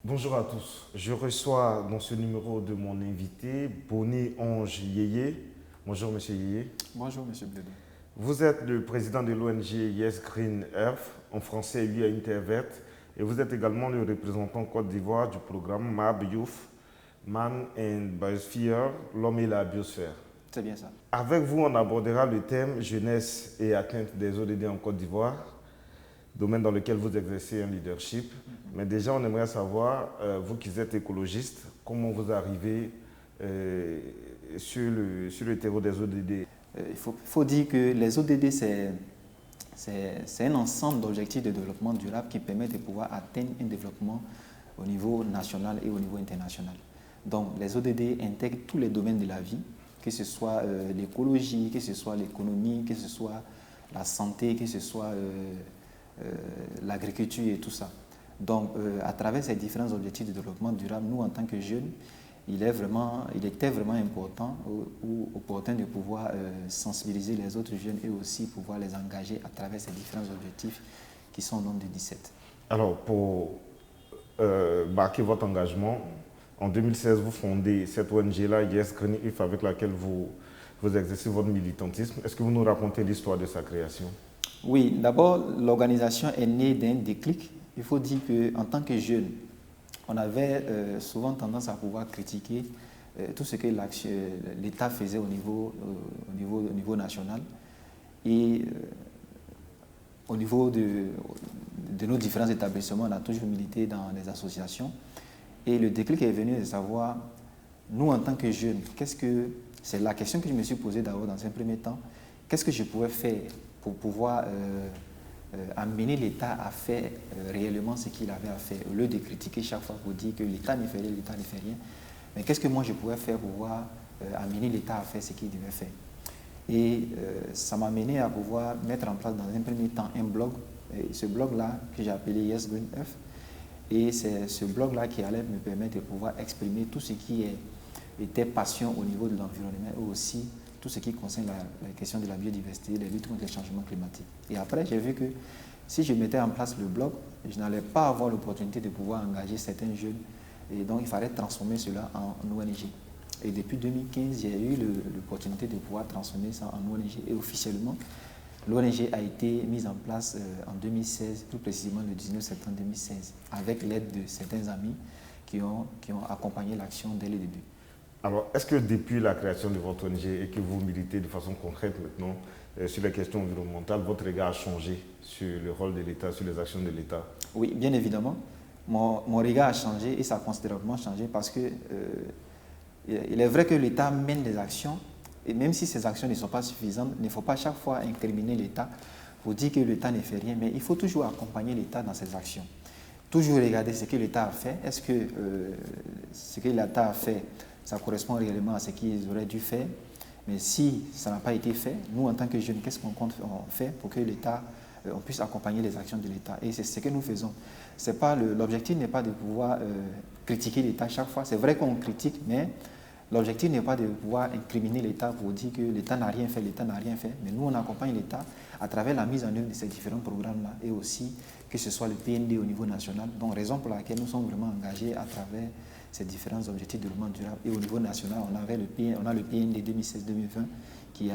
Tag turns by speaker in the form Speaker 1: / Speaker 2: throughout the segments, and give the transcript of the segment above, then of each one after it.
Speaker 1: Bonjour à tous. Je reçois dans ce numéro de mon invité, Boni Ange Yeye. Bonjour Monsieur Yeye.
Speaker 2: Bonjour, Monsieur Bledo.
Speaker 1: Vous êtes le président de l'ONG Yes Green Earth, en français lui à Intervert, et vous êtes également le représentant Côte d'Ivoire du programme MAB Youth, Man and Biosphere, l'homme et la biosphère.
Speaker 2: C'est bien ça.
Speaker 1: Avec vous, on abordera le thème jeunesse et atteinte des ODD en Côte d'Ivoire, domaine dans lequel vous exercez un leadership. Mais déjà, on aimerait savoir, vous qui êtes écologiste, comment vous arrivez sur le terreau des ODD.
Speaker 2: Il faut dire que les ODD, c'est un ensemble d'objectifs de développement durable qui permettent de pouvoir atteindre un développement au niveau national et au niveau international. Donc, les ODD intègrent tous les domaines de la vie, que ce soit l'écologie, que ce soit l'économie, que ce soit la santé, que ce soit l'agriculture et tout ça. Donc, à travers ces différents objectifs de développement durable, nous, en tant que jeunes, il était vraiment important ou opportun de pouvoir sensibiliser les autres jeunes et aussi pouvoir les engager à travers ces différents objectifs qui sont au nombre de 17.
Speaker 1: Alors, pour marquer votre engagement, en 2016, vous fondez cette ONG-là, Yes Green Earth, avec laquelle vous exercez votre militantisme. Est-ce que vous nous racontez l'histoire de sa création?
Speaker 2: Oui, d'abord, l'organisation est née d'un déclic. Il faut dire qu'en tant que jeune, on avait souvent tendance à pouvoir critiquer tout ce que l'État faisait au niveau national et au niveau de nos différents établissements. On a toujours milité dans les associations. Et le déclic est venu de savoir, nous en tant que jeunes, c'est la question que je me suis posée d'abord dans un premier temps, qu'est-ce que je pouvais faire pour pouvoir amener l'État à faire réellement ce qu'il avait à faire, au lieu de critiquer chaque fois pour dire que l'État ne fait rien, l'État ne fait rien. Mais qu'est-ce que moi je pouvais faire pour pouvoir amener l'État à faire ce qu'il devait faire? Et ça m'a amené à pouvoir mettre en place dans un premier temps un blog, et ce blog-là que j'ai appelé Yes Green Earth. Et c'est ce blog-là qui allait me permettre de pouvoir exprimer tout ce qui était passion au niveau de l'environnement et aussi tout ce qui concerne la question de la biodiversité, les luttes contre les changements climatiques. Et après, j'ai vu que si je mettais en place le blog, je n'allais pas avoir l'opportunité de pouvoir engager certains jeunes. Et donc, il fallait transformer cela en ONG. Et depuis 2015, j'ai eu l'opportunité de pouvoir transformer ça en ONG. Et officiellement, l'ONG a été mise en place en 2016, plus précisément le 19 septembre 2016, avec l'aide de certains amis qui ont accompagné l'action dès le début.
Speaker 1: Alors, est-ce que depuis la création de votre ONG et que vous militez de façon concrète maintenant sur les questions environnementales, votre regard a changé sur le rôle de l'État, sur les actions de l'État?
Speaker 2: Oui, bien évidemment. Mon regard a changé et ça a considérablement changé parce que il est vrai que l'État mène des actions et même si ces actions ne sont pas suffisantes, il ne faut pas à chaque fois incriminer l'État pour dire que l'État ne fait rien, mais il faut toujours accompagner l'État dans ses actions. Toujours regarder ce que l'État a fait. Est-ce que ce que l'État a fait, ça correspond réellement à ce qu'ils auraient dû faire? Mais si ça n'a pas été fait, nous, en tant que jeunes, qu'est-ce qu'on compte faire pour que l'État, on puisse accompagner les actions de l'État? Et c'est ce que nous faisons. L'objectif n'est pas de pouvoir critiquer l'État chaque fois. C'est vrai qu'on critique, mais l'objectif n'est pas de pouvoir incriminer l'État pour dire que l'État n'a rien fait, l'État n'a rien fait. Mais nous, on accompagne l'État à travers la mise en œuvre de ces différents programmes-là et aussi que ce soit le PND au niveau national. Donc, raison pour laquelle nous sommes vraiment engagés à travers ces différents objectifs de développement durable. Et au niveau national, on a le PND 2016-2020 qui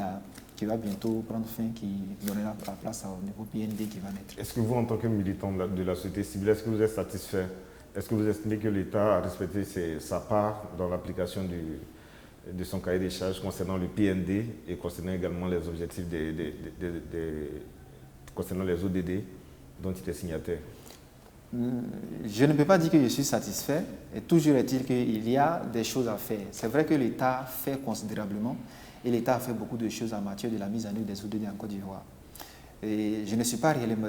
Speaker 2: va bientôt prendre fin, qui donnera la place au niveau PND qui va naître.
Speaker 1: Est-ce que vous, en tant que militant de la société civile, est-ce que vous êtes satisfait? Est-ce que vous estimez que l'État a respecté sa part dans l'application de son cahier des charges concernant le PND et concernant également les objectifs concernant les ODD dont il est signataire?
Speaker 2: Je ne peux pas dire que je suis satisfait. Et toujours est-il qu'il y a des choses à faire. C'est vrai que l'État fait considérablement et l'État a fait beaucoup de choses en matière de la mise en œuvre des ODD en Côte d'Ivoire. Et je ne suis pas réellement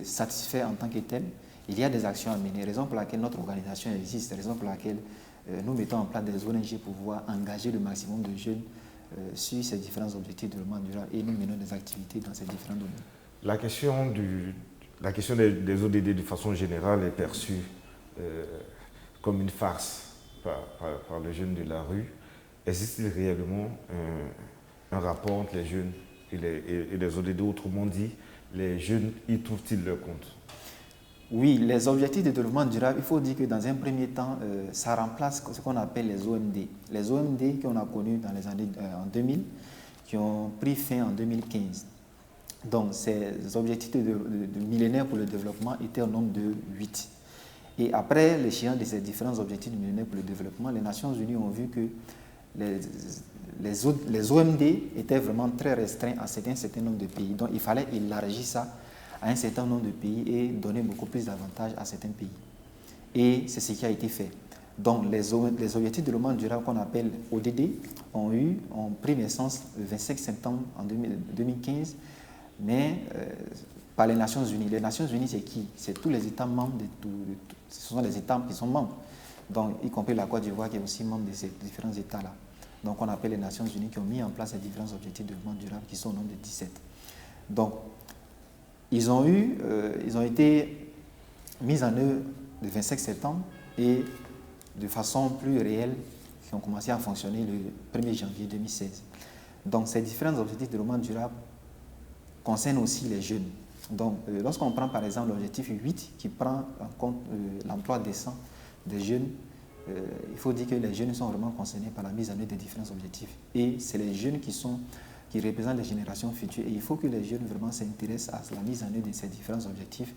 Speaker 2: satisfait en tant que tel. Il y a des actions à mener, raison pour laquelle notre organisation existe, raison pour laquelle nous mettons en place des ONG pour pouvoir engager le maximum de jeunes sur ces différents objectifs de développement durable et nous menons des activités dans ces différents domaines.
Speaker 1: La question des ODD de façon générale est perçue comme une farce par les jeunes de la rue. Existe-t-il réellement un rapport entre les jeunes et les ODD? Autrement dit, les jeunes y trouvent-ils leur compte?
Speaker 2: Oui, les objectifs de développement durable, il faut dire que dans un premier temps, ça remplace ce qu'on appelle les OMD. Les OMD qu'on a connus dans les années en 2000, qui ont pris fin en 2015. Donc, ces objectifs de millénaire pour le développement étaient au nombre de 8. Et après l'échéance de ces différents objectifs du millénaire pour le développement, les Nations Unies ont vu que les OMD étaient vraiment très restreints à un certain nombre de pays. Donc, il fallait élargir ça à un certain nombre de pays et donner beaucoup plus d'avantages à certains pays. Et c'est ce qui a été fait. Donc, les objectifs de développement durable qu'on appelle ODD ont pris naissance le 25 septembre en 2015, mais par les Nations Unies. Les Nations Unies, c'est qui? C'est tous les États membres, ce sont les États qui sont membres, donc, y compris la Côte d'Ivoire qui est aussi membre de ces différents États-là. Donc, on appelle les Nations Unies qui ont mis en place ces différents objectifs de développement durable qui sont au nombre de 17. Donc, ils ont été mis en œuvre le 25 septembre et de façon plus réelle, qui ont commencé à fonctionner le 1er janvier 2016. Donc, ces différents objectifs de développement durable concernent aussi les jeunes. Donc, lorsqu'on prend par exemple l'objectif 8 qui prend en compte l'emploi décent des jeunes, il faut dire que les jeunes sont vraiment concernés par la mise en œuvre des différents objectifs. Et c'est les jeunes qui représentent les générations futures. Et il faut que les jeunes vraiment s'intéressent à la mise en œuvre de ces différents objectifs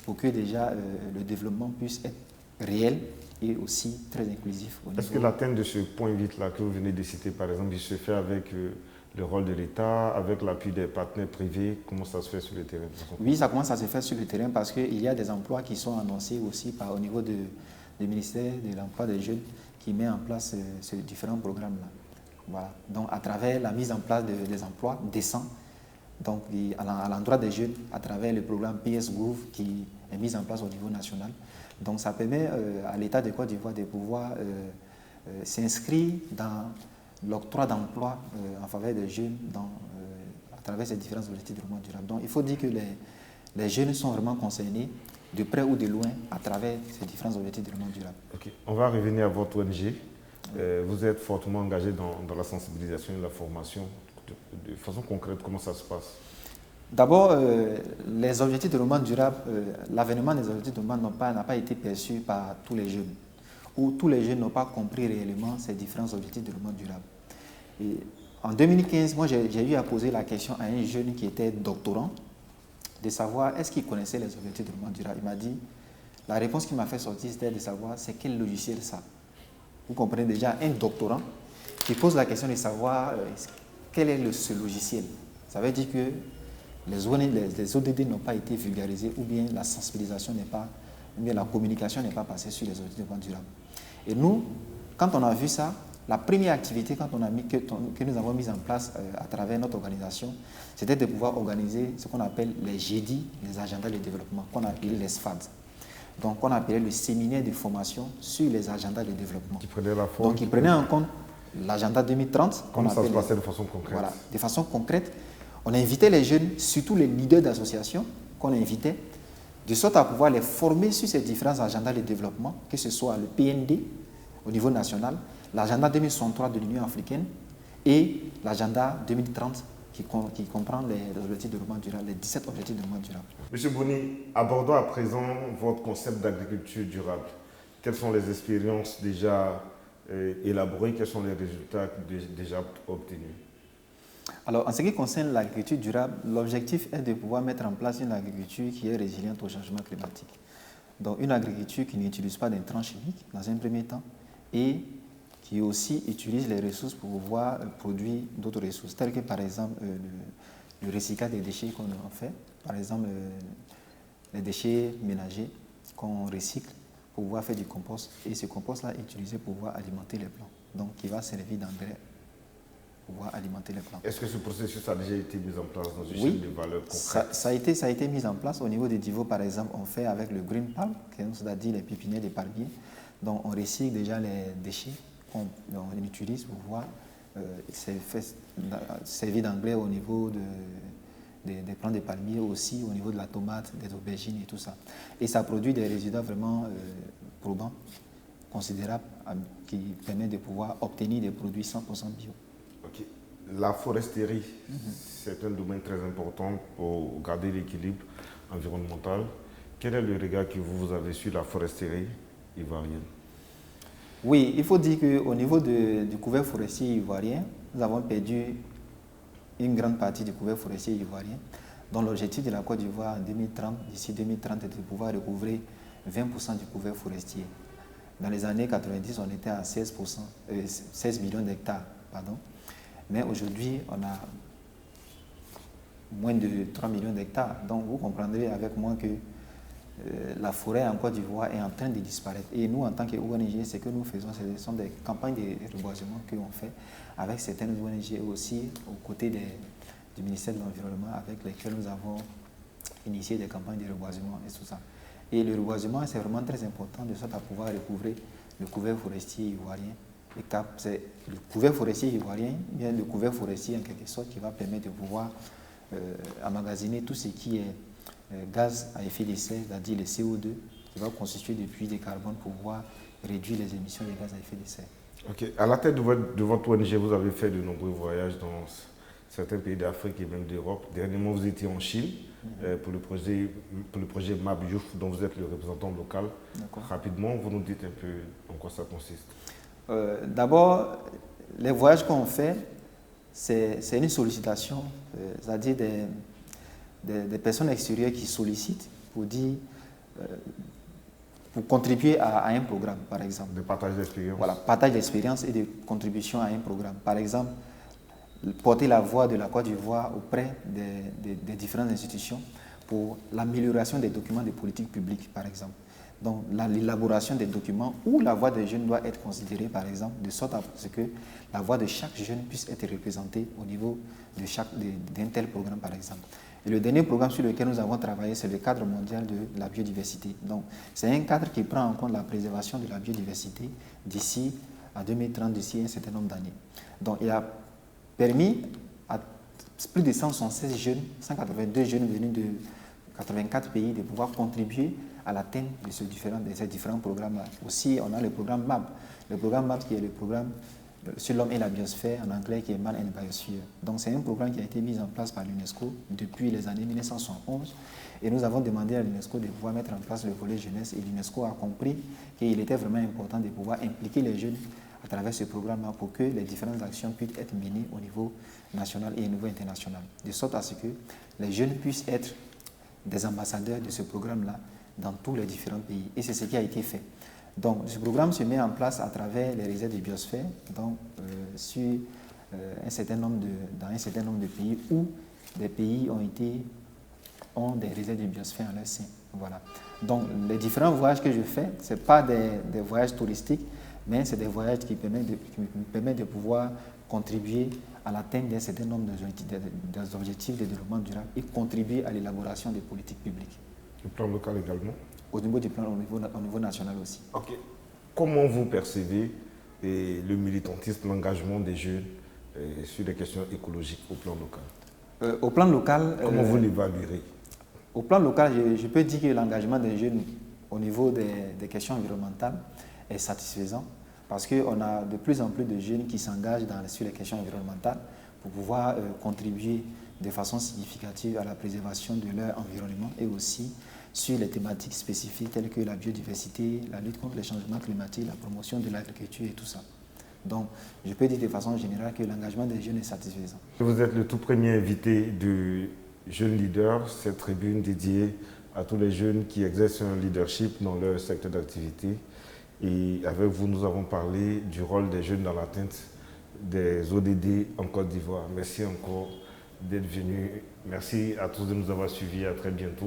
Speaker 2: pour que déjà le développement puisse être réel et aussi très inclusif.
Speaker 1: Est-ce que l'atteinte de ce point 8-là que vous venez de citer, par exemple, il se fait avec le rôle de l'État, avec l'appui des partenaires privés? Comment ça se fait sur le terrain?
Speaker 2: Oui, ça commence à se faire sur le terrain parce qu'il y a des emplois qui sont annoncés aussi au niveau du ministère de l'Emploi des Jeunes qui met en place ces différents programmes-là. Voilà. Donc, à travers la mise en place des emplois décents, donc à l'endroit des jeunes, à travers le programme PS Groove qui est mis en place au niveau national. Donc, ça permet à l'État de Côte d'Ivoire de pouvoir s'inscrire dans l'octroi d'emplois en faveur des jeunes à travers ces différents objectifs de développement durable. Donc, il faut dire que les jeunes sont vraiment concernés de près ou de loin à travers ces différents objectifs de développement durable.
Speaker 1: Ok. On va revenir à votre ONG. Vous êtes fortement engagé dans la sensibilisation et la formation. De façon concrète, comment ça se passe?
Speaker 2: D'abord, les objectifs de développement durable, l'avènement des objectifs de développement n'a pas été perçu par tous les jeunes, ou tous les jeunes n'ont pas compris réellement ces différents objectifs de développement durable. Et en 2015, moi j'ai eu à poser la question à un jeune qui était doctorant, de savoir est-ce qu'il connaissait les objectifs de développement durable. Il m'a dit, la réponse qu'il m'a fait sortir, c'était de savoir c'est quel logiciel ça. Vous comprenez déjà, un doctorant qui pose la question de savoir quel est ce logiciel. Ça veut dire que les ODD n'ont pas été vulgarisés ou bien la sensibilisation ou bien la communication n'est pas passée sur les objectifs de développement durable. Et nous, quand on a vu ça, la première activité que nous avons mise en place à travers notre organisation, c'était de pouvoir organiser ce qu'on appelle les GD, les agendas de développement, qu'on appelait les SFAD. Donc, on appelait le séminaire de formation sur les agendas de développement.
Speaker 1: Qui prenait la forme.
Speaker 2: Donc, il prenait en compte l'agenda 2030.
Speaker 1: Comment ça se passait de façon concrète?
Speaker 2: Voilà, de façon concrète. On invitait les jeunes, surtout les leaders d'associations qu'on invitait, de sorte à pouvoir les former sur ces différents agendas de développement, que ce soit le PND au niveau national, l'agenda 2063 de l'Union africaine et l'agenda 2030 qui comprend les objectifs de développement durable, les 17 objectifs de développement durable.
Speaker 1: Monsieur Boni, abordons à présent votre concept d'agriculture durable. Quelles sont les expériences déjà élaborées? Quels sont les résultats déjà obtenus?
Speaker 2: Alors, en ce qui concerne l'agriculture durable, l'objectif est de pouvoir mettre en place une agriculture qui est résiliente au changement climatique. Donc, une agriculture qui n'utilise pas d'intrants chimiques dans un premier temps et qui aussi utilise les ressources pour pouvoir produire d'autres ressources, telles que par exemple le recyclage des déchets qu'on en fait, par exemple les déchets ménagers qu'on recycle pour pouvoir faire du compost. Et ce compost-là est utilisé pour pouvoir alimenter les plants, donc qui va servir d'engrais pour pouvoir alimenter les plants.
Speaker 1: Est-ce que ce processus a déjà été mis en place dans une chaîne de valeur concrète?
Speaker 2: Ça a été mis en place au niveau des Divos, par exemple, on fait avec le Green Palm, c'est-à-dire les pépinières des palmiers. Donc on recycle déjà les déchets qu'on utilise pour pouvoir servir d'engrais au niveau des plants de palmiers, aussi au niveau de la tomate, des aubergines et tout ça. Et ça produit des résultats vraiment probants, considérables, qui permettent de pouvoir obtenir des produits 100% bio.
Speaker 1: Okay. La foresterie, c'est un domaine très important pour garder l'équilibre environnemental. Quel est le regard que vous avez sur la foresterie ivoirienne?
Speaker 2: Oui, il faut dire qu'au niveau du couvert forestier ivoirien, nous avons perdu une grande partie du couvert forestier ivoirien, dont l'objectif de la Côte d'Ivoire en 2030, d'ici 2030, est de pouvoir recouvrer 20% du couvert forestier. Dans les années 90, on était à 16 millions d'hectares. Mais aujourd'hui, on a moins de 3 millions d'hectares. Donc vous comprendrez avec moi que la forêt en Côte d'Ivoire est en train de disparaître. Et nous, en tant qu'ONG, ce que nous faisons, ce sont des campagnes de reboisement que l'on fait avec certaines ONG et aussi aux côtés du ministère de l'Environnement avec lesquels nous avons initié des campagnes de reboisement et tout ça. Et le reboisement, c'est vraiment très important de sorte à pouvoir recouvrer le couvert forestier ivoirien. C'est le couvert forestier ivoirien, bien le couvert forestier en quelque sorte qui va permettre de pouvoir emmagasiner tout ce qui est gaz à effet de serre, c'est-à-dire le CO2, qui va constituer des puits de carbone pour pouvoir réduire les émissions de gaz à effet de serre.
Speaker 1: Ok. À la tête de votre ONG, vous avez fait de nombreux voyages dans certains pays d'Afrique et même d'Europe. Dernièrement, vous étiez en Chine pour le projet MAP Youth, dont vous êtes le représentant local. Rapidement, vous nous dites un peu en quoi ça consiste.
Speaker 2: D'abord, les voyages qu'on fait, c'est une sollicitation, c'est-à-dire des personnes extérieures qui sollicitent pour contribuer à un programme, par exemple.
Speaker 1: De partage d'expérience.
Speaker 2: Voilà, partage d'expérience et de contribution à un programme. Par exemple, porter la voix de la Côte d'Ivoire auprès des différentes institutions pour l'amélioration des documents de politique publique, par exemple. Donc, l'élaboration des documents où la voix des jeunes doit être considérée, par exemple, de sorte à ce que la voix de chaque jeune puisse être représentée au niveau d'un tel programme, par exemple. Et le dernier programme sur lequel nous avons travaillé, c'est le cadre mondial de la biodiversité. Donc, c'est un cadre qui prend en compte la préservation de la biodiversité d'ici à 2030, d'ici un certain nombre d'années. Donc, il a permis à plus de 176 jeunes, 182 jeunes venus de 84 pays de pouvoir contribuer à l'atteinte de ces différents programmes-là. Aussi, on a le programme MAP. Le programme MAP qui est le programme sur l'homme et la biosphère, en anglais, qui est Man and Biosphere. Donc, c'est un programme qui a été mis en place par l'UNESCO depuis les années 1971. Et nous avons demandé à l'UNESCO de pouvoir mettre en place le volet jeunesse. Et l'UNESCO a compris qu'il était vraiment important de pouvoir impliquer les jeunes à travers ce programme-là pour que les différentes actions puissent être menées au niveau national et au niveau international. De sorte à ce que les jeunes puissent être des ambassadeurs de ce programme-là dans tous les différents pays. Et c'est ce qui a été fait. Donc, ce programme se met en place à travers les réserves de biosphère, donc sur dans un certain nombre de pays où des pays ont des réserves de biosphère en leur sein. Voilà. Donc, les différents voyages que je fais, ce n'est pas des voyages touristiques, mais c'est des voyages qui me permettent de pouvoir contribuer à l'atteinte d'un certain nombre des objectifs de développement durable et contribuer à l'élaboration des politiques publiques.
Speaker 1: Le plan local également? Au
Speaker 2: niveau du plan, au niveau national aussi.
Speaker 1: Ok. Comment vous percevez le militantisme, l'engagement des jeunes sur les questions écologiques au plan local?
Speaker 2: Au plan local...
Speaker 1: Comment vous l'évaluerez?
Speaker 2: Au plan local, je peux dire que l'engagement des jeunes au niveau des questions environnementales est satisfaisant parce qu'on a de plus en plus de jeunes qui s'engagent sur les questions environnementales pour pouvoir contribuer de façon significative à la préservation de leur environnement et aussi sur les thématiques spécifiques telles que la biodiversité, la lutte contre les changements climatiques, la promotion de l'agriculture et tout ça. Donc, je peux dire de façon générale que l'engagement des jeunes est satisfaisant.
Speaker 1: Vous êtes le tout premier invité de Jeunes Leaders, cette tribune dédiée à tous les jeunes qui exercent un leadership dans leur secteur d'activité. Et avec vous, nous avons parlé du rôle des jeunes dans l'atteinte des ODD en Côte d'Ivoire. Merci encore d'être venu. Merci à tous de nous avoir suivis. À très bientôt.